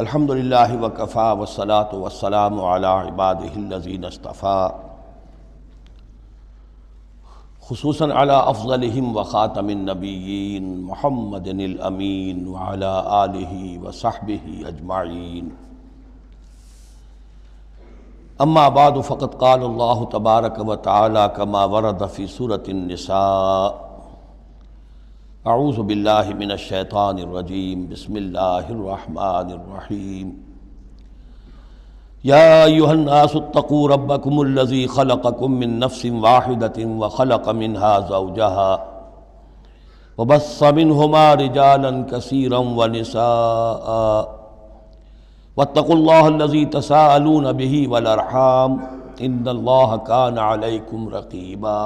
الحمدللہ وکفا والصلاة والسلام علی عبادہ الذین اصطفیٰ، خصوصاً علی افضلہم وخاتم النبیین محمد الامین وعلی آلہ وصحبہ اجمعین۔ اما بعد فقد قال اللہ تبارک وتعالی کما ورد فی سورۃ النساء، اعوذ باللہ من الشیطان الرجیم، بسم اللہ الرحمن الرحیم۔ یا ایھا الناس اتقوا ربکم الذی خلقکم من نفس واحدۃ وخلق منها زوجها وبث منہما رجالا کثیرا ونساء واتقوا اللہ الذی تساءلون بہ والارحام ان اللہ کان علیکم رقیبا،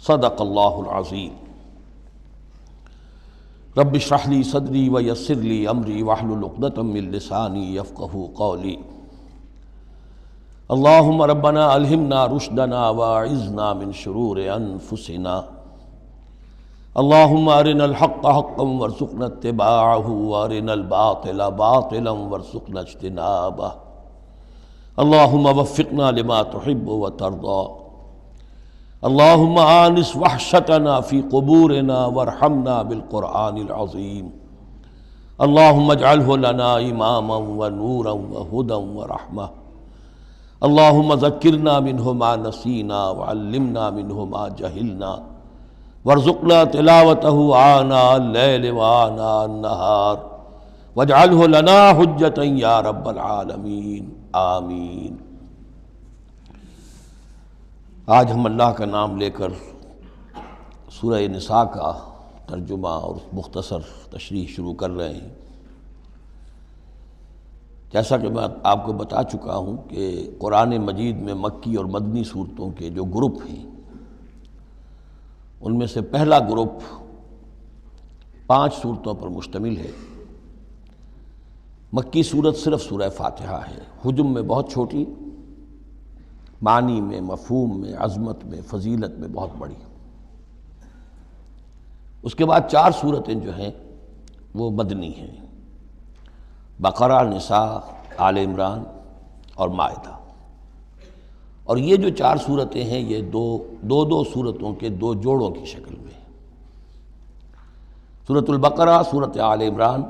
صدق اللہ العظیم۔ رب اشرح لی صدری ویسر لی امری واحلل عقدۃ من لسانی یفقہوا قولی۔ اللہم ربنا الہمنا رشدنا واعذنا من شرور انفسنا، اللہم ارنا الحق حقا وارزقنا اتباعہ وارنا الباطل باطلا وارزقنا اجتنابہ، اللہم وفقنا لما تحب وترضى، اللہم آنس وحشتنا فی قبورنا وارحمنا بالقرآن العظیم، اللہم اجعلہ لنا اماما ونورا وہدا ورحمہ، اللہم ذکرنا منہ ما نسینا وعلمنا منہ ما جہلنا وارزقنا تلاوتہ آناء اللیل وآناء النہار واجعلہ لنا حجتا یا رب العالمین، آمین۔ آج ہم اللہ کا نام لے کر سورہ نساء کا ترجمہ اور مختصر تشریح شروع کر رہے ہیں۔ جیسا کہ میں آپ کو بتا چکا ہوں کہ قرآن مجید میں مکی اور مدنی صورتوں کے جو گروپ ہیں، ان میں سے پہلا گروپ 5 صورتوں پر مشتمل ہے۔ مکی صورت صرف سورہ فاتحہ ہے، حجم میں بہت چھوٹی، معنی میں، مفہوم میں، عظمت میں، فضیلت میں بہت بڑی۔ اس کے بعد 4 صورتیں جو ہیں وہ مدنی ہیں، بقرہ، نساء، آل عمران اور مائدہ۔ اور یہ جو 4 صورتیں ہیں یہ دو صورتوں کے 2 جوڑوں کی شکل میں ہیں۔ سورۃ البقرہ، سورۃ آل عمران،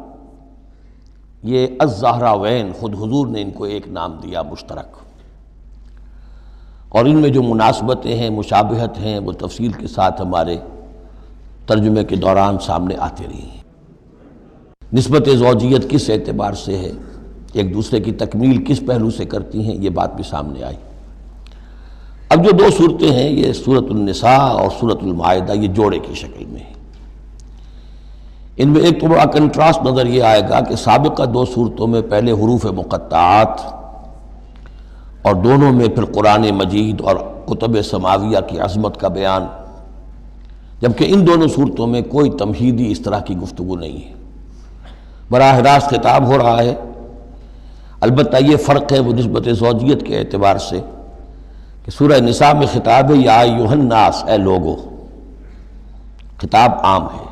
یہ الزہراوین، خود حضور نے ان کو ایک نام دیا مشترک، اور ان میں جو مناسبتیں ہیں، مشابہت ہیں، وہ تفصیل کے ساتھ ہمارے ترجمے کے دوران سامنے آتے رہی ہیں۔ نسبت زوجیت کس اعتبار سے ہے، ایک دوسرے کی تکمیل کس پہلو سے کرتی ہیں، یہ بات بھی سامنے آئی۔ اب جو 2 صورتیں ہیں، یہ سورۃ النساء اور سورۃ المائدہ، یہ جوڑے کی شکل میں ہیں۔ ان میں ایک تو بڑا کنٹراسٹ نظر یہ آئے گا کہ سابقہ 2 صورتوں میں پہلے حروف مقطعات اور دونوں میں پھر قرآن مجید اور کتب سماویہ کی عظمت کا بیان، جبکہ ان دونوں صورتوں میں کوئی تمہیدی اس طرح کی گفتگو نہیں ہے، براہ راست خطاب ہو رہا ہے۔ البتہ یہ فرق ہے وہ نسبت زوجیت کے اعتبار سے کہ سورہ نساء میں خطاب ہے یا ایھا الناس، اے لوگو، خطاب عام ہے،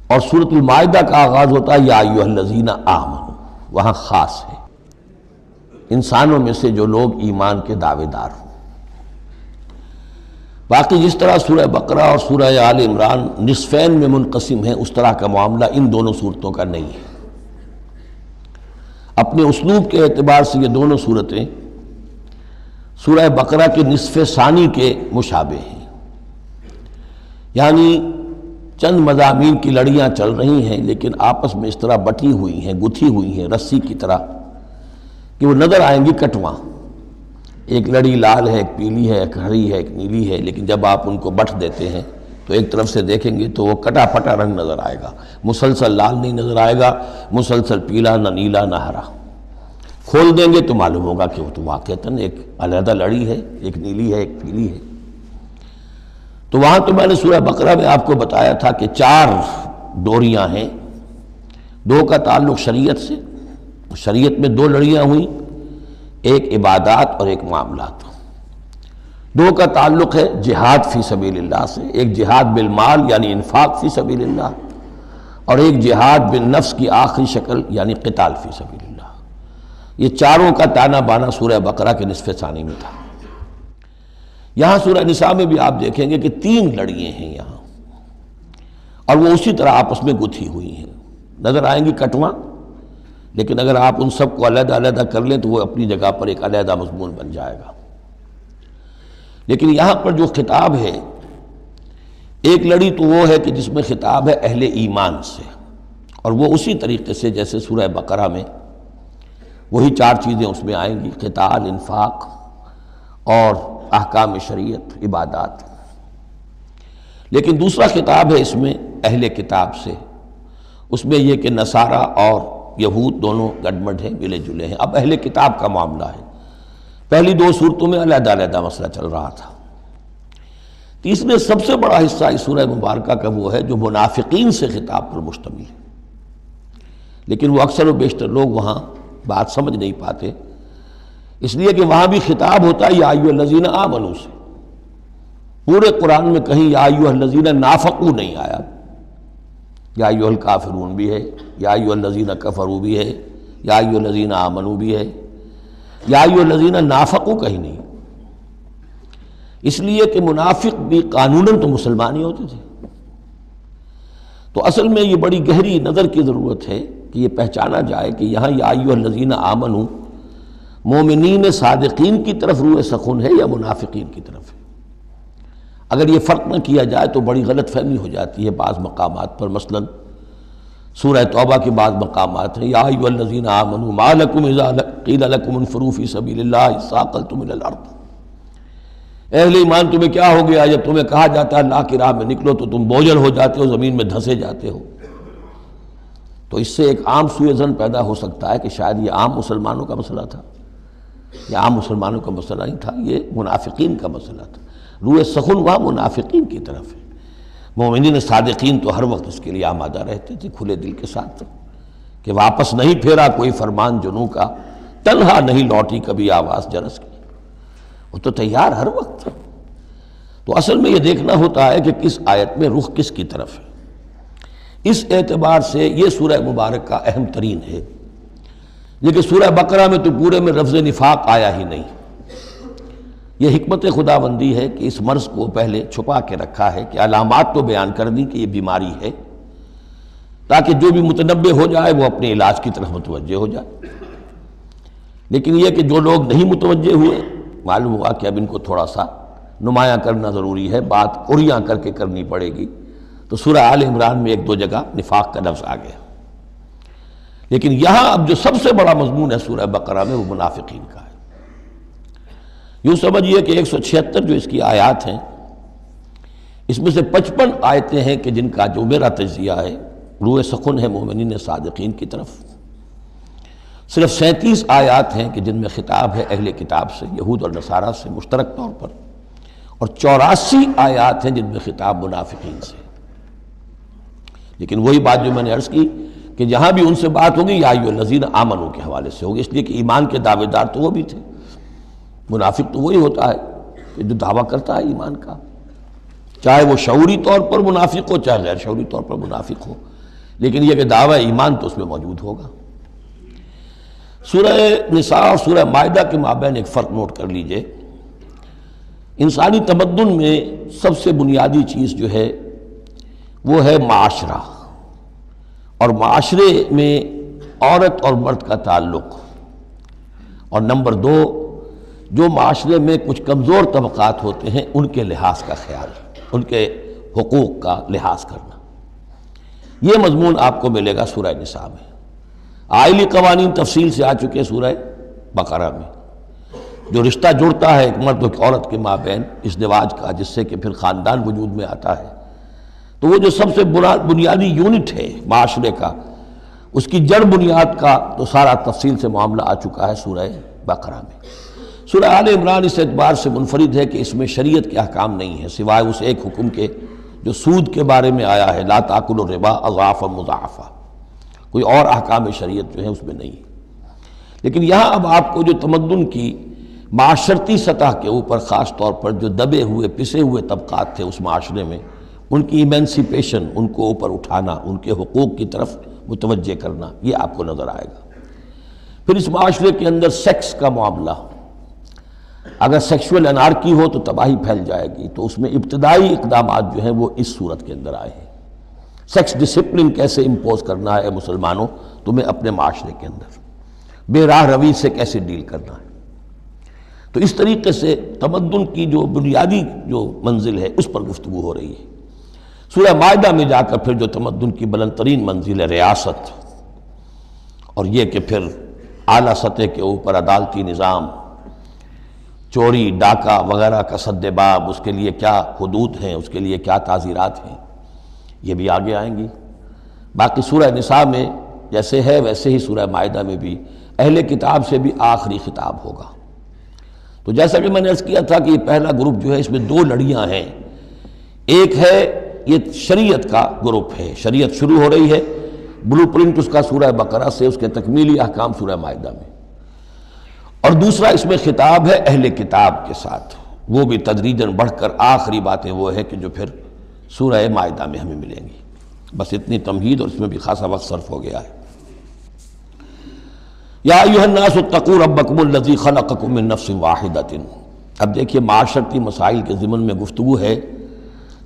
اور سورۃ المائدہ کا آغاز ہوتا ہے یا ایھا الذین آمنوا، وہاں خاص ہے، انسانوں میں سے جو لوگ ایمان کے دعوے دار ہوں۔ باقی جس طرح سورہ بقرہ اور سورہ آل عمران نصفین میں منقسم ہیں، اس طرح کا معاملہ ان دونوں صورتوں کا نہیں ہے۔ اپنے اسلوب کے اعتبار سے یہ دونوں صورتیں سورہ بقرہ کے نصف ثانی کے مشابہ ہیں، یعنی چند مضامین کی لڑیاں چل رہی ہیں لیکن آپس میں اس طرح بٹی ہوئی ہیں، گتھی ہوئی ہیں رسی کی طرح کہ وہ نظر آئیں گی کٹواں، ایک لڑی لال ہے، ایک پیلی ہے، ایک ہری ہے، ایک نیلی ہے، لیکن جب آپ ان کو بٹ دیتے ہیں تو ایک طرف سے دیکھیں گے تو وہ کٹا پھٹا رنگ نظر آئے گا، مسلسل لال نہیں نظر آئے گا، مسلسل پیلا، نہ نیلا نہ ہرا۔ کھول دیں گے تو معلوم ہوگا کہ وہ تو واقعتاً ایک علیحدہ لڑی ہے، ایک نیلی ہے، ایک پیلی ہے۔ تو وہاں تو میں نے سورہ بقرہ میں آپ کو بتایا تھا کہ 4 ڈوریاں ہیں، 2 کا تعلق شریعت سے، شریعت میں 2 لڑیاں ہوئیں، ایک عبادات اور ایک معاملات۔ 2 کا تعلق ہے جہاد فی سبیل اللہ سے، ایک جہاد بالمال یعنی انفاق فی سبیل اللہ، اور ایک جہاد بالنفس کی آخری شکل یعنی قتال فی سبیل اللہ۔ یہ چاروں کا تانا بانا سورہ بقرہ کے نصف ثانی میں تھا۔ یہاں سورہ نساء میں بھی آپ دیکھیں گے کہ 3 لڑیاں ہیں یہاں، اور وہ اسی طرح آپس میں گتھی ہوئی ہیں، نظر آئیں گی کٹواں، لیکن اگر آپ ان سب کو علیحدہ علیحدہ کر لیں تو وہ اپنی جگہ پر ایک علیحدہ مضمون بن جائے گا۔ لیکن یہاں پر جو خطاب ہے، ایک لڑی تو وہ ہے کہ جس میں خطاب ہے اہل ایمان سے، اور وہ اسی طریقے سے جیسے سورہ بقرہ میں وہی 4 چیزیں اس میں آئیں گی، قتال، انفاق اور احکام شریعت، عبادات۔ لیکن دوسرا خطاب ہے اس میں اہل کتاب سے، اس میں یہ کہ نصارہ اور یہود دونوں گڈمڈ ہیں، ملے جلے ہیں۔ اب اہل کتاب کا معاملہ ہے، پہلی 2 صورتوں میں علیحدہ علیحدہ مسئلہ چل رہا تھا۔ تیسرے سب سے بڑا حصہ اس سورہ مبارکہ کا وہ ہے جو منافقین سے خطاب پر مشتمل ہے، لیکن وہ اکثر و بیشتر لوگ وہاں بات سمجھ نہیں پاتے، اس لیے کہ وہاں بھی خطاب ہوتا ہے یا ایھا الذین آمنوا سے۔ پورے قرآن میں کہیں یا ایھا الذین نافقوا نہیں آیا، یا ایھا الکافرون بھی ہے، یا ایھا الذین کفروا بھی ہے، یا ایھا الذین آمنوا بھی ہے، یا ایھا الذین نافقوا کہیں نہیں، اس لیے کہ منافق بھی قانوناً تو مسلمان ہی ہوتے تھے۔ تو اصل میں یہ بڑی گہری نظر کی ضرورت ہے کہ یہ پہچانا جائے کہ یہاں یا ایھا الذین آمنوا مومنین صادقین کی طرف روح سخن ہے یا منافقین کی طرف ہے۔ اگر یہ فرق نہ کیا جائے تو بڑی غلط فہمی ہو جاتی ہے بعض مقامات پر، مثلا سورہ توبہ کے بعض مقامات ہیں یا ایھا الذین آمنوا ما لکم اذا قیل لکم انفروا فی سبیل اللہ ثاقلتم الی الارض۔ اہل ایمان تمہیں کیا ہو گیا جب تمہیں کہا جاتا ہے اللہ کی راہ میں نکلو تو تم بوجھل ہو جاتے ہو، زمین میں دھنسے جاتے ہو۔ تو اس سے ایک عام سوء ظن پیدا ہو سکتا ہے کہ شاید یہ عام مسلمانوں کا مسئلہ تھا، یہ عام مسلمانوں کا مسئلہ نہیں تھا، یہ منافقین کا مسئلہ تھا۔ روح سخن وہاں منافقین کی طرف ہے، مومنین صادقین تو ہر وقت اس کے لیے آمادہ رہتے تھے کھلے دل کے ساتھ کہ واپس نہیں پھیرا کوئی فرمان جنوں کا، تنہا نہیں لوٹی کبھی آواز جرس کی، وہ تو تیار ہر وقت تھا۔ تو اصل میں یہ دیکھنا ہوتا ہے کہ کس آیت میں رخ کس کی طرف ہے۔ اس اعتبار سے یہ سورہ مبارک کا اہم ترین ہے، لیکن سورہ بقرہ میں تو پورے میں لفظ نفاق آیا ہی نہیں۔ یہ حکمت خداوندی ہے کہ اس مرض کو پہلے چھپا کے رکھا ہے، کہ علامات تو بیان کر دی کہ یہ بیماری ہے، تاکہ جو بھی متنبہ ہو جائے وہ اپنے علاج کی طرف متوجہ ہو جائے۔ لیکن یہ کہ جو لوگ نہیں متوجہ ہوئے، معلوم ہوا کہ اب ان کو تھوڑا سا نمایاں کرنا ضروری ہے، بات عریاں کر کے کرنی پڑے گی۔ تو سورہ آل عمران میں 1-2 جگہ نفاق کا لفظ آ گیا، لیکن یہاں اب جو سب سے بڑا مضمون ہے سورہ بقرہ میں وہ منافقین کا ہے۔ یوں سمجھیے کہ 176 جو اس کی آیات ہیں، اس میں سے 55 آیتیں ہیں کہ جن کا جو میرا تجزیہ ہے روح سخن ہے مومنین صادقین کی طرف، صرف 37 آیات ہیں کہ جن میں خطاب ہے اہل کتاب سے، یہود اور نصارہ سے مشترک طور پر، اور 84 آیات ہیں جن میں خطاب منافقین سے۔ لیکن وہی بات جو میں نے عرض کی کہ جہاں بھی ان سے بات ہوگی یا ایھا الذین آمنوا کے حوالے سے ہوگی، اس لیے کہ ایمان کے دعوے دار تو وہ بھی تھے۔ منافق تو وہی ہوتا ہے کہ جو دعویٰ کرتا ہے ایمان کا، چاہے وہ شعوری طور پر منافق ہو چاہے غیر شعوری طور پر منافق ہو، لیکن یہ کہ دعویٰ ایمان تو اس میں موجود ہوگا۔ سورہ نساء اور سورہ مائدہ کے مابین ایک فرق نوٹ کر لیجئے۔ انسانی تمدن میں سب سے بنیادی چیز جو ہے وہ ہے معاشرہ، اور معاشرے میں عورت اور مرد کا تعلق، اور نمبر 2 جو معاشرے میں کچھ کمزور طبقات ہوتے ہیں ان کے لحاظ کا خیال، ان کے حقوق کا لحاظ کرنا۔ یہ مضمون آپ کو ملے گا سورہ نساء میں۔ آئلی قوانین تفصیل سے آ چکے سورہ بقرہ میں، جو رشتہ جڑتا ہے ایک مرد و ایک عورت کے مابین ازدواج کا، جس سے کہ پھر خاندان وجود میں آتا ہے، تو وہ جو سب سے بنیادی یونٹ ہے معاشرے کا، اس کی جڑ بنیاد کا تو سارا تفصیل سے معاملہ آ چکا ہے سورہ بقرہ میں۔ سورہ آل عمران اس اعتبار سے منفرد ہے کہ اس میں شریعت کے احکام نہیں ہیں سوائے اس ایک حکم کے جو سود کے بارے میں آیا ہے، لا تاکلوا الربا اضعافا مضاعفا، کوئی اور احکام شریعت جو ہے اس میں نہیں ہے۔ لیکن یہاں اب آپ کو جو تمدن کی معاشرتی سطح کے اوپر خاص طور پر جو دبے ہوئے پسے ہوئے طبقات تھے اس معاشرے میں، ان کی ایمینسیپیشن، ان کو اوپر اٹھانا، ان کے حقوق کی طرف متوجہ کرنا، یہ آپ کو نظر آئے گا۔ پھر اس معاشرے کے اندر سیکس کا معاملہ، اگر سیکشول انارکی ہو تو تباہی پھیل جائے گی، تو اس میں ابتدائی اقدامات جو ہیں وہ اس صورت کے اندر آئے ہیں۔ سیکس ڈسپلن کیسے امپوز کرنا ہے مسلمانوں تمہیں اپنے معاشرے کے اندر، بے راہ روی سے کیسے ڈیل کرنا ہے۔ تو اس طریقے سے تمدن کی جو بنیادی جو منزل ہے اس پر گفتگو ہو رہی ہے۔ سورہ مائدہ میں جا کر پھر جو تمدن کی بلند ترین منزل ہے ریاست، اور یہ کہ پھر اعلیٰ سطح کے اوپر عدالتی نظام، چوری ڈاکہ وغیرہ کا سد باب، اس کے لیے کیا حدود ہیں، اس کے لیے کیا تعزیرات ہیں، یہ بھی آگے آئیں گی۔ باقی سورہ نساء میں جیسے ہے ویسے ہی سورہ مائدہ میں بھی اہل کتاب سے بھی آخری خطاب ہوگا۔ تو جیسا کہ میں نے عرض کیا تھا کہ یہ پہلا گروپ جو ہے اس میں دو لڑیاں ہیں۔ ایک ہے یہ شریعت کا گروپ ہے، شریعت شروع ہو رہی ہے، بلو پرنٹ اس کا سورہ بقرہ سے، اس کے تکمیلی احکام سورہ مائدہ میں۔ اور دوسرا اس میں خطاب ہے اہل کتاب کے ساتھ، وہ بھی تدریجاً بڑھ کر آخری باتیں وہ ہے کہ جو پھر سورہ مائدہ میں ہمیں ملیں گی۔ بس اتنی تمہید، اور اس میں بھی خاصا وقت صرف ہو گیا ہے۔ یا ایھا الناس اتقوا ربکم الذی خلقکم من نفس واحدۃ۔ اب دیکھیے معاشرتی مسائل کے ضمن میں گفتگو ہے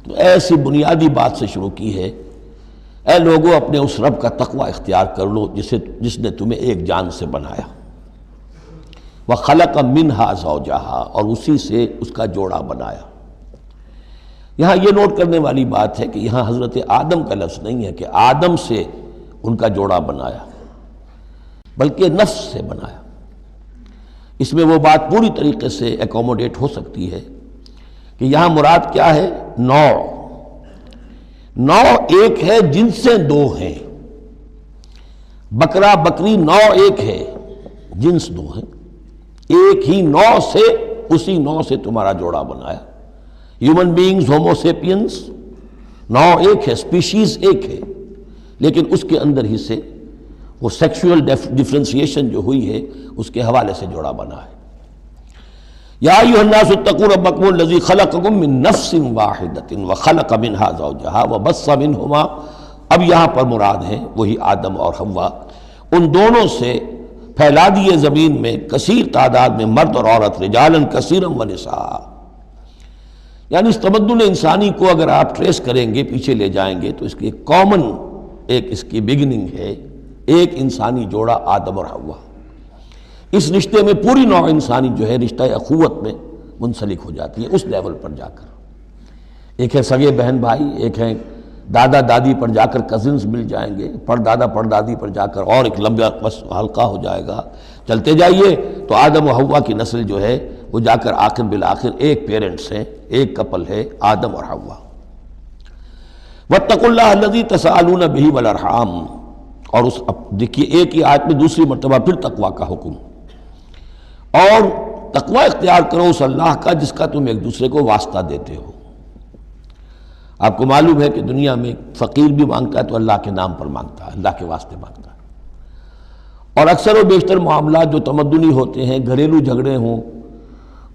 تو ایسی بنیادی بات سے شروع کی ہے، اے لوگو اپنے اس رب کا تقوی اختیار کر لو جس نے تمہیں ایک جان سے بنایا، وَخَلَقَ مِنْهَا زَوْجَهَا، اور اسی سے اس کا جوڑا بنایا۔ یہاں یہ نوٹ کرنے والی بات ہے کہ یہاں حضرت آدم کا لفظ نہیں ہے کہ آدم سے ان کا جوڑا بنایا، بلکہ نفس سے بنایا۔ اس میں وہ بات پوری طریقے سے ایکوموڈیٹ ہو سکتی ہے کہ یہاں مراد کیا ہے؟ نوع ایک ہے، جنسیں دو ہیں۔ بکرا بکری نوع ایک ہے، جنس دو ہیں، ایک ہی نوع سے، اسی نوع سے تمہارا جوڑا بنایا۔ ہیومن بینگز، ہومو سیپینز، نوع ایک ہے، اسپیشیز ایک ہے، لیکن اس کے اندر ہی سے وہ سیکشول ڈفرینسیشن جو ہوئی ہے اس کے حوالے سے جوڑا بنا ہے۔ یا ایھا الناس اتقوا ربکم الذی خلقکم من نفس واحدۃ وخلق منها زوجها وبث منہما، اب یہاں پر مراد ہیں وہی آدم اور حوا، ان دونوں سے پھیلا دیے زمین میں کثیر تعداد میں مرد اور عورت، رجالا کثیرا ونساء۔ یعنی اس تمدن انسانی کو اگر آپ ٹریس کریں گے، پیچھے لے جائیں گے، تو اس کی کامن ایک اس کی بگننگ ہے، ایک انسانی جوڑا آدم اور حوا۔ اس رشتے میں پوری نوع انسانی جو ہے رشتہ اخوت میں منسلک ہو جاتی ہے، اس لیول پر جا کر۔ ایک ہے سگے بہن بھائی، ایک ہے دادا دادی پر جا کر کزنز مل جائیں گے، پردادا پردادی پر جا کر اور ایک لمبا بس حلقہ ہو جائے گا، چلتے جائیے تو آدم و حوا کی نسل جو ہے وہ جا کر آخر بالآخر ایک پیرنٹس ہیں، ایک کپل ہے، آدم اور حوا۔ واتقوا اللہ الذی تساءلون بہ والارحام، اور اس دیکھیے ایک ہی آیت میں دوسری مرتبہ پھر تقوی کا حکم، اور تقوی اختیار کرو اس اللہ کا جس کا تم ایک دوسرے کو واسطہ دیتے ہو۔ آپ کو معلوم ہے کہ دنیا میں فقیر بھی مانگتا ہے تو اللہ کے نام پر مانگتا ہے، اللہ کے واسطے مانگتا ہے، اور اکثر و بیشتر معاملات جو تمدنی ہوتے ہیں، گھریلو جھگڑے ہوں،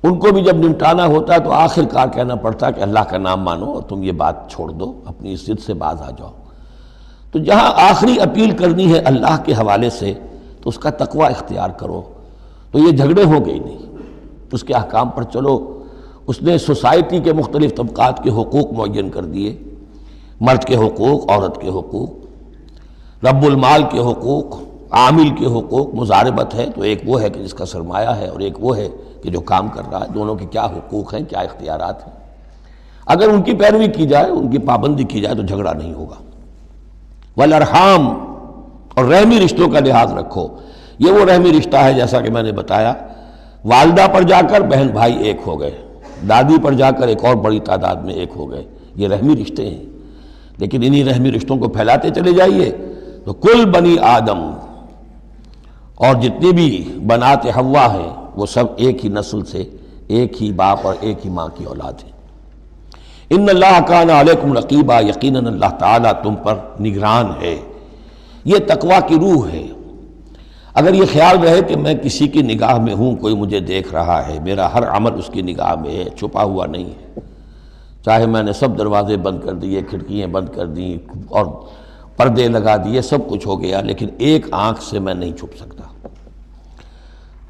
ان کو بھی جب نمٹانا ہوتا ہے تو آخر کار کہنا پڑتا ہے کہ اللہ کا نام مانو اور تم یہ بات چھوڑ دو، اپنی اس ضد سے باز آ جاؤ۔ تو جہاں آخری اپیل کرنی ہے اللہ کے حوالے سے تو اس کا تقوی اختیار کرو، تو یہ جھگڑے ہو گئی نہیں، اس کے احکام پر چلو۔ اس نے سوسائٹی کے مختلف طبقات کے حقوق معین کر دیے، مرد کے حقوق، عورت کے حقوق، رب المال کے حقوق، عامل کے حقوق، مضاربت ہے تو ایک وہ ہے کہ جس کا سرمایہ ہے اور ایک وہ ہے کہ جو کام کر رہا ہے، دونوں کے کیا حقوق ہیں، کیا اختیارات ہیں۔ اگر ان کی پیروی کی جائے، ان کی پابندی کی جائے تو جھگڑا نہیں ہوگا۔ والارحام، اور رحمی رشتوں کا لحاظ رکھو۔ یہ وہ رحمی رشتہ ہے جیسا کہ میں نے بتایا، والدہ پر جا کر بہن بھائی ایک ہو گئے، دادی پر جا کر ایک اور بڑی تعداد میں ایک ہو گئے، یہ رحمی رشتے ہیں۔ لیکن انہی رحمی رشتوں کو پھیلاتے چلے جائیے تو کل بنی آدم، اور جتنی بھی بنات حوا ہیں وہ سب ایک ہی نسل سے، ایک ہی باپ اور ایک ہی ماں کی اولاد ہیں۔ ان اللہ کان علیکم رقیبا، یقیناً اللہ تعالیٰ تم پر نگران ہے۔ یہ تقویٰ کی روح ہے۔ اگر یہ خیال رہے کہ میں کسی کی نگاہ میں ہوں، کوئی مجھے دیکھ رہا ہے، میرا ہر عمل اس کی نگاہ میں ہے، چھپا ہوا نہیں ہے، چاہے میں نے سب دروازے بند کر دیے، کھڑکیاں بند کر دیں اور پردے لگا دیے، سب کچھ ہو گیا، لیکن ایک آنکھ سے میں نہیں چھپ سکتا۔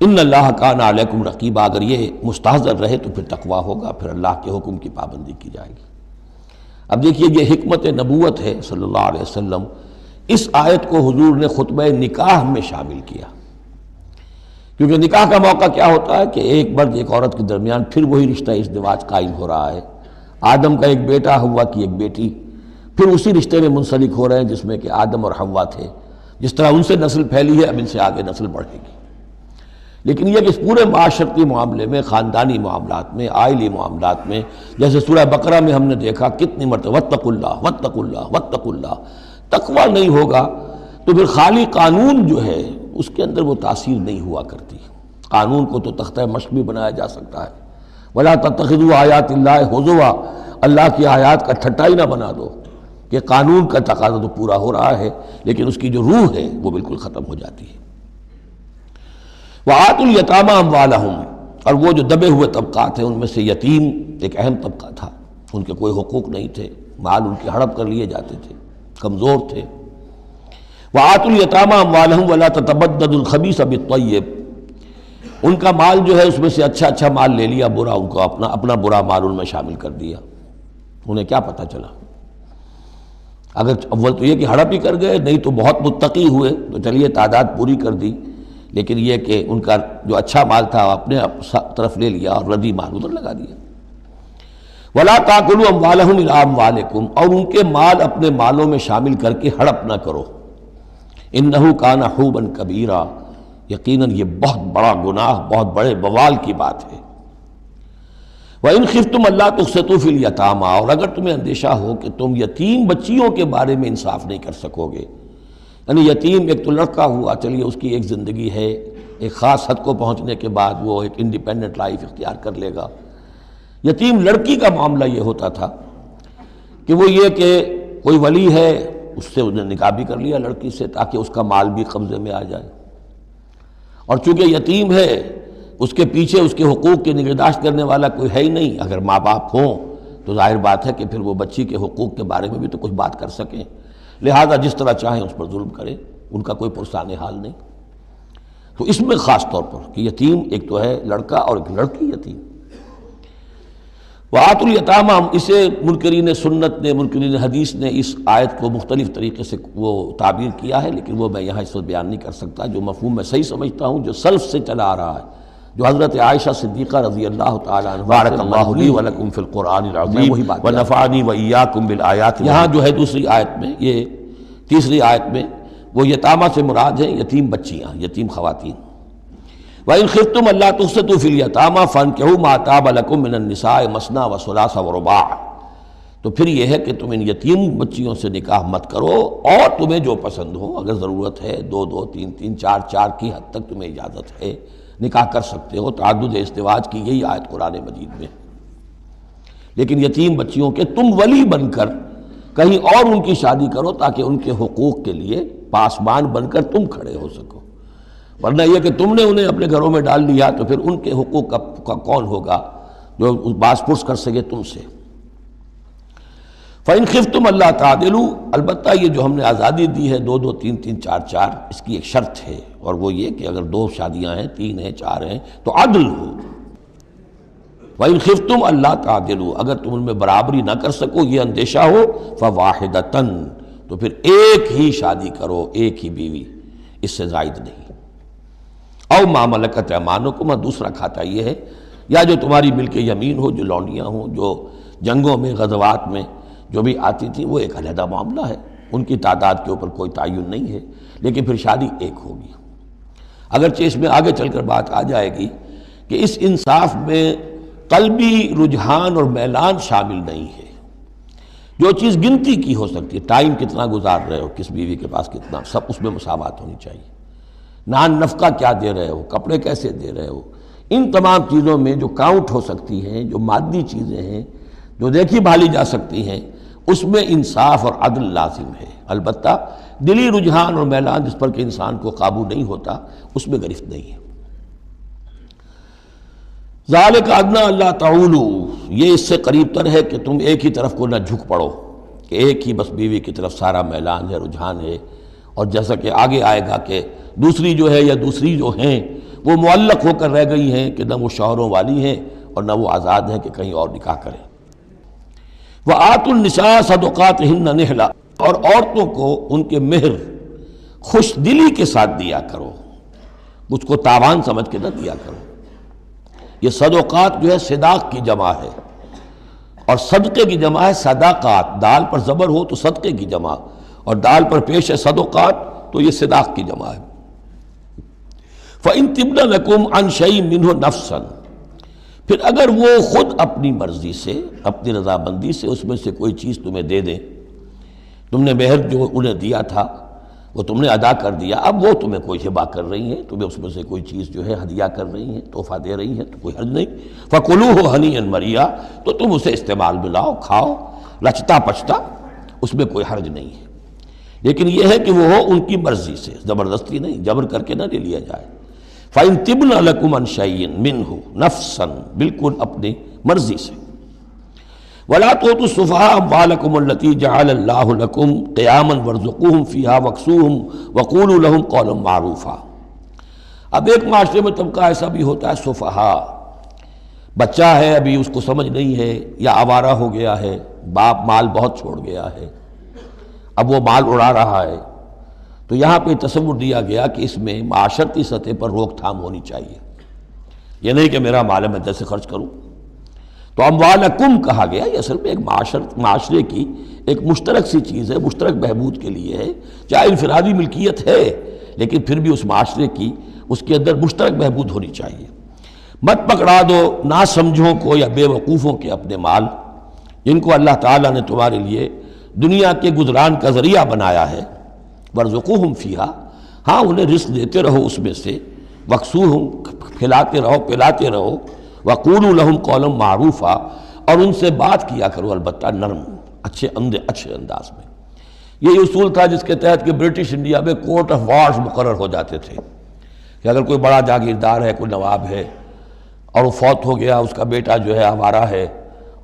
ان اللہ کان علیکم رقیبا، اگر یہ مستحضر رہے تو پھر تقویٰ ہوگا، پھر اللہ کے حکم کی پابندی کی جائے گی۔ اب دیکھیے یہ حکمت نبوت ہے صلی اللہ علیہ وسلم، اس آیت کو حضور نے خطبہ نکاح میں شامل کیا، کیونکہ نکاح کا موقع کیا ہوتا ہے کہ ایک مرد ایک عورت کے درمیان پھر وہی رشتہ ازدواج قائم ہو رہا ہے، آدم کا ایک بیٹا، حوا کی ایک بیٹی، پھر اسی رشتے میں منسلک ہو رہے ہیں جس میں کہ آدم اور حوا تھے، جس طرح ان سے نسل پھیلی ہے اب ان سے آگے نسل بڑھے گی۔ لیکن یہ کہ اس پورے معاشرتی معاملے میں، خاندانی معاملات میں، عائلی معاملات میں، جیسے سورہ بقرہ میں ہم نے دیکھا کتنی مرتبہ واتقوا اللہ واتقوا اللہ واتقوا اللہ، تقویٰ نہیں ہوگا تو پھر خالی قانون جو ہے اس کے اندر وہ تاثیر نہیں ہوا کرتی۔ قانون کو تو تختہ مشق بھی بنایا جا سکتا ہے، وَلَا تَتَّخِذُوا آیَاتِ اللَّهِ هُزُوًا، اللہ کی آیات کا ٹھٹا ہی نہ بنا دو، کہ قانون کا تقاضا تو پورا ہو رہا ہے لیکن اس کی جو روح ہے وہ بالکل ختم ہو جاتی ہے۔ وَآتُوا الْيَتَامَىٰ أَمْوَالَهُمْ، اور وہ جو دبے ہوئے طبقات ہیں ان میں سے یتیم ایک اہم طبقہ تھا، ان کے کوئی حقوق نہیں تھے، مال ان کے ہڑپ کر لیے جاتے تھے، کمزور تھے۔ وَآتُوا الْيَتَامَىٰ أَمْوَالَهُمْ وَلَا تَتَبَدَّلُوا الْخَبِيثَ بِالطَّيِّبِ، ان کا مال جو ہے اس میں سے اچھا مال لے لیا، برا ان کو اپنا برا مال ان میں شامل کر دیا۔ انہیں کیا پتہ چلا؟ اگر اول تو یہ کہ ہڑپ ہی کر گئے، نہیں تو بہت متقی ہوئے تو چلیے تعداد پوری کر دی، لیکن یہ کہ ان کا جو اچھا مال تھا اپنے طرف لے لیا اور ردی مال ادھر لگا دیا۔ وَلَا تَأْكُلُوا أَمْوَالَهُمْ إِلَىٰ أَمْوَالِكُمْ، اور ان کے مال اپنے مالوں میں شامل کر کے ہڑپ نہ کرو۔ إِنَّهُ كَانَ حُوبًا كَبِيرًا، یقیناً یہ بہت بڑا گناہ، بہت بڑے بوال کی بات ہے۔ وَإِنْ خِفْتُمْ أَلَّا تُقْسِطُوا فِي الْيَتَامَىٰ، اور اگر تمہیں اندیشہ ہو کہ تم یتیم بچیوں کے بارے میں انصاف نہیں کر سکو گے، یعنی یتیم ایک تو لڑکا ہوا، چلیے اس کی ایک زندگی ہے، ایک خاص حد کو پہنچنے کے بعد وہ ایک انڈیپینڈنٹ لائف اختیار کر لے گا۔ یتیم لڑکی کا معاملہ یہ ہوتا تھا کہ وہ یہ کہ کوئی ولی ہے، اس سے انہیں نکاح بھی کر لیا لڑکی سے تاکہ اس کا مال بھی قبضے میں آ جائے، اور چونکہ یتیم ہے اس کے پیچھے اس کے حقوق کی نگہداشت کرنے والا کوئی ہے ہی نہیں۔ اگر ماں باپ ہوں تو ظاہر بات ہے کہ پھر وہ بچی کے حقوق کے بارے میں بھی تو کچھ بات کر سکیں، لہذا جس طرح چاہیں اس پر ظلم کریں، ان کا کوئی پرسان حال نہیں۔ تو اس میں خاص طور پر کہ یتیم ایک تو ہے لڑکا اور ایک لڑکی یتیم۔ وَآتُوا الْيَتَامَىٰ، اسے منکرین سنت نے، منکرین حدیث نے اس آیت کو مختلف طریقے سے وہ تعبیر کیا ہے، لیکن وہ میں یہاں اس وقت بیان نہیں کر سکتا۔ جو مفہوم میں صحیح سمجھتا ہوں، جو سلف سے چلا آ رہا ہے، جو حضرت عائشہ صدیقہ رضی اللہ تعالیٰ عنہ، بارک اللہ لی ولکم فی القرآن العظیم ونفعنی وإیاکم بالآیات، یہاں جو ہے دوسری آیت میں، یہ تیسری آیت میں وہ یتامہ سے مراد ہیں یتیم بچیاں، یتیم خواتین۔ وَإِنْ خِفْتُمْ أَلَّا تُقْسِطُوا فِي الْيَتَامَىٰ فَانكِحُوا مَا طَابَ لَكُم مِّنَ النِّسَاءِ مَثْنَىٰ وَثُلَاثَ وَرُبَاعَ، تو پھر یہ ہے کہ تم ان یتیم بچیوں سے نکاح مت کرو، اور تمہیں جو پسند ہو، اگر ضرورت ہے دو دو تین تین چار چار کی حد تک تمہیں اجازت ہے، نکاح کر سکتے ہو۔ تعدد ازدواج کی یہی آیت قرآن مجید میں، لیکن یتیم بچیوں کے تم ولی بن کر کہیں اور ان کی شادی کرو تاکہ ان کے حقوق کے لیے پاسبان بن کر تم کھڑے ہو سکو، ورنہ یہ کہ تم نے انہیں اپنے گھروں میں ڈال لیا تو پھر ان کے حقوق کا کون ہوگا جو باز پرس کر سکے تم سے۔ فَإِنْ خِفْتُمْ أَلَّا تَعْدِلُوا، البتہ یہ جو ہم نے آزادی دی ہے دو دو تین تین چار چار، اس کی ایک شرط ہے، اور وہ یہ کہ اگر دو شادیاں ہیں، تین ہیں، چار ہیں تو عدل ہو۔ وَإِنْ خِفْتُمْ أَلَّا تَعْدِلُوا، اگر تم ان میں برابری نہ کر سکو، یہ اندیشہ ہو، فَوَاحِدَةً، تو پھر ایک ہی شادی کرو، ایک ہی بیوی، اس سے زائد نہیں۔ او ما ملکت ایمانکم، دوسرا کھاتا یہ ہے، یا جو تمہاری ملک یمین ہو، جو لونڈیاں ہوں، جو جنگوں میں غزوات میں جو بھی آتی تھی، وہ ایک علیحدہ معاملہ ہے، ان کی تعداد کے اوپر کوئی تعین نہیں ہے، لیکن پھر شادی ایک ہوگی۔ اگرچہ اس میں آگے چل کر بات آ جائے گی کہ اس انصاف میں قلبی رجحان اور میلان شامل نہیں ہے، جو چیز گنتی کی ہو سکتی ہے، ٹائم کتنا گزار رہے ہو، کس بیوی کے پاس کتنا، سب اس میں مساوات ہونی چاہیے۔ نان نفقہ کیا دے رہے ہو، کپڑے کیسے دے رہے ہو، ان تمام چیزوں میں جو کاؤنٹ ہو سکتی ہیں، جو مادی چیزیں ہیں، جو دیکھی بھالی جا سکتی ہیں، اس میں انصاف اور عدل لازم ہے۔ البتہ دلی رجحان اور میلان جس پر کہ انسان کو قابو نہیں ہوتا، اس میں گرفت نہیں ہے۔ ذالک ادنیٰ اللہ تعولوا، یہ اس سے قریب تر ہے کہ تم ایک ہی طرف کو نہ جھک پڑو، کہ ایک ہی بس بیوی کی طرف سارا میلان ہے، رجحان ہے. اور جیسا کہ آگے آئے گا کہ دوسری جو ہے یا دوسری جو ہیں وہ معلق ہو کر رہ گئی ہیں کہ نہ وہ شوہروں والی ہیں اور نہ وہ آزاد ہیں کہ کہیں اور نکاح کریں. وَآتُوا النِّسَاءَ صَدُقَاتِهِنَّ نِحْلًا، اور عورتوں کو ان کے مہر خوش دلی کے ساتھ دیا کرو، مجھ کو تاوان سمجھ کے نہ دیا کرو. یہ صدقات جو ہے صداق کی جمع ہے، اور صدقے کی جمع ہے صداقات. دال پر زبر ہو تو صدقے کی جمع، اور دال پر پیش ہے صدقات تو یہ صداق کی جمع ہے. فَإِن تِبْنَ لَكُمْ عَنْ شَيْءٍ مِّنْهُ نَفْسًا، پھر اگر وہ خود اپنی مرضی سے، اپنی رضامندی سے اس میں سے کوئی چیز تمہیں دے دیں، تم نے مہر جو انہیں دیا تھا وہ تم نے ادا کر دیا، اب وہ تمہیں کوئی ہبہ کر رہی ہیں، تمہیں اس میں سے کوئی چیز جو ہے ہدیہ کر رہی ہیں، تحفہ دے رہی ہیں، تو کوئی حرج نہیں. فَكُلُوهُ هَنِيًّا مَرِيًّا، تو تم اسے استعمال میں لاؤ، کھاؤ لچتا پچتا، اس میں کوئی حرج نہیں ہے. لیکن یہ ہے کہ وہ ہو ان کی مرضی سے، زبردستی نہیں، جبر کر کے نہ لے لیا جائے. فَإِن تِبْنَ لَكُمْ عَنْ شَيْءٍ مِّنْهُ نَفْسًا، بالکل اپنی مرضی سے. وَلَا تُؤْتُوا السُّفَهَاءَ أَمْوَالَكُمُ الَّتِي جَعَلَ اللَّهُ لَكُمْ قِيَامًا وَارْزُقُوهُمْ فِيهَا وَاكْسُوهُمْ وَقُولُوا لَهُمْ قَوْلًا مَّعْرُوفًا. اب ایک معاشرے میں طبقہ ایسا بھی ہوتا ہے سفہاء، بچہ ہے ابھی اس کو سمجھ نہیں ہے یا آوارہ ہو گیا ہے، باپ مال بہت چھوڑ گیا ہے، اب وہ مال اڑا رہا ہے. تو یہاں پہ تصور دیا گیا کہ اس میں معاشرتی سطح پر روک تھام ہونی چاہیے. یہ نہیں کہ میرا مال ہے میں جیسے خرچ کروں. تو اموالکم کہا گیا، یہ اصل میں ایک معاشرے کی ایک مشترک سی چیز ہے، مشترک بہبود کے لیے ہے. چاہے انفرادی ملکیت ہے لیکن پھر بھی اس معاشرے کی اس کے اندر مشترک بہبود ہونی چاہیے. مت پکڑا دو ناسمجھوں کو یا بے وقوفوں کے اپنے مال، جن کو اللہ تعالیٰ نے تمہارے لیے دنیا کے گزران کا ذریعہ بنایا ہے. وَارْزُقُوهُمْ فِيهَا، ہاں انہیں رزق دیتے رہو اس میں سے. وَاكْسُوهُمْ، کھلاتے رہو پلاتے رہو. وَقُولُوا لَهُمْ قَوْلًا مَّعْرُوفًا، اور ان سے بات کیا کرو البتہ نرم، اچھے انداز میں. یہی اصول تھا جس کے تحت کہ برٹش انڈیا میں کورٹ آف وارز مقرر ہو جاتے تھے کہ اگر کوئی بڑا جاگیردار ہے، کوئی نواب ہے اور وہ فوت ہو گیا، اس کا بیٹا جو ہے آوارہ ہے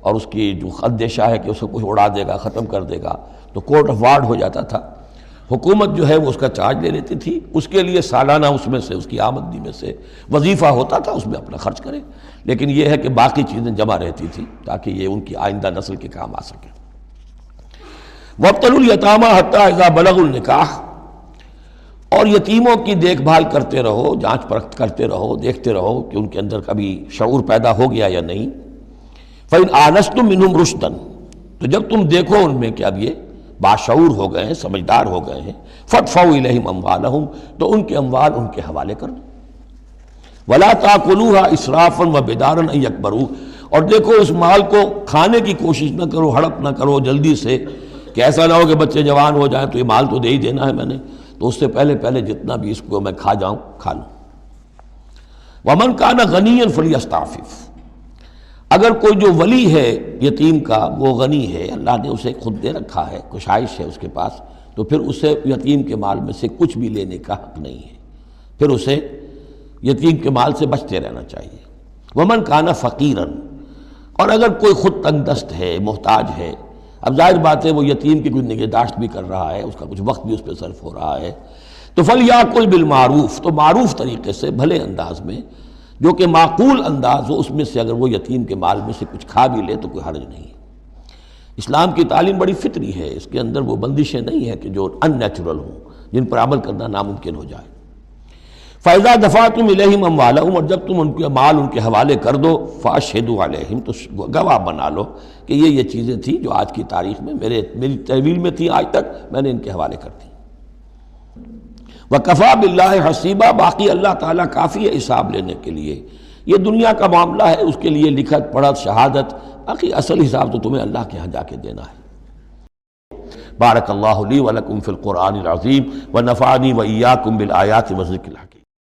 اور اس کی جو اندیشہ ہے کہ اسے کچھ اڑا دے گا، ختم کر دے گا، تو کورٹ آف وارز ہو جاتا تھا. حکومت جو ہے وہ اس کا چارج لے لیتی تھی، اس کے لیے سالانہ اس میں سے اس کی آمدنی میں سے وظیفہ ہوتا تھا، اس میں اپنا خرچ کرے. لیکن یہ ہے کہ باقی چیزیں جمع رہتی تھی تاکہ یہ ان کی آئندہ نسل کے کام آ سکے. وَابْتَلُوا الْيَتَامَىٰ حَتَّىٰ إِذَا بَلَغُوا النِّكَاحَ، اور یتیموں کی دیکھ بھال کرتے رہو، جانچ پرکھ کرتے رہو، دیکھتے رہو کہ ان کے اندر کبھی شعور پیدا ہو گیا یا نہیں. فَإِنْ آنَسْتُم مِّنْهُمْ رُشْدًا، تو جب تم دیکھو ان میں کہ اب یہ باشعور ہو گئے ہیں، سمجھدار ہو گئے ہیں، فَادْفَعُوا إِلَيْهِمْ أَمْوَالَهُمْ، تو ان کے اموال ان کے حوالے کر دو. وَلَا تَأْكُلُوهَا إِسْرَافًا وَبِدَارًا أَن يَكْبَرُوا، اور دیکھو اس مال کو کھانے کی کوشش نہ کرو، ہڑپ نہ کرو جلدی سے، کہ ایسا نہ ہو کہ بچے جوان ہو جائیں تو یہ مال تو دے ہی دینا ہے میں نے، تو اس سے پہلے جتنا بھی اس کو میں کھا جاؤں کھا لوں. وَمَنْ كَانَ غَنِيًّا فَلْيَسْتَعْفِفْ، اگر کوئی جو ولی ہے یتیم کا وہ غنی ہے، اللہ نے اسے خود دے رکھا ہے، کشائش ہے اس کے پاس، تو پھر اسے یتیم کے مال میں سے کچھ بھی لینے کا حق نہیں ہے، پھر اسے یتیم کے مال سے بچتے رہنا چاہیے. وَمَنْ كَانَ فَقِيرًا، اور اگر کوئی خود تنگ دست ہے، محتاج ہے، اب ظاہر بات ہے وہ یتیم کی کوئی نگہداشت بھی کر رہا ہے، اس کا کچھ وقت بھی اس پہ صرف ہو رہا ہے، تو فَلْيَأْكُلْ بِالْمَعْرُوفِ، تو معروف طریقے سے بھلے انداز میں، جو کہ معقول انداز ہو، اس میں سے اگر وہ یتیم کے مال میں سے کچھ کھا بھی لے تو کوئی حرج نہیں. اسلام کی تعلیم بڑی فطری ہے، اس کے اندر وہ بندشیں نہیں ہیں کہ جو ان نیچرل ہوں، جن پر عمل کرنا ناممکن ہو جائے. فَإِذَا دَفَعْتُمْ إِلَيْهِمْ أَمْوَالَهُمْ، اور جب تم ان کے مال ان کے حوالے کر دو، فَأَشْهِدُوا عَلَيْهِمْ، تو گواہ بنا لو کہ یہ چیزیں تھیں جو آج کی تاریخ میں میری تحویل میں تھی، آج تک میں نے ان کے حوالے کر دی. وَكَفَىٰ بِاللَّهِ حَسِيبًا، باقی اللہ تعالیٰ کافی ہے حساب لینے کے لیے. یہ دنیا کا معاملہ ہے، اس کے لیے لکھت پڑھت شہادت، باقی اصل حساب تو تمہیں اللہ کے ہاں جا کے دینا ہے. بارک اللہ لی ولکم فی القرآن العظیم ونفعنی وإیاکم بالآیات والذکر الحکیم.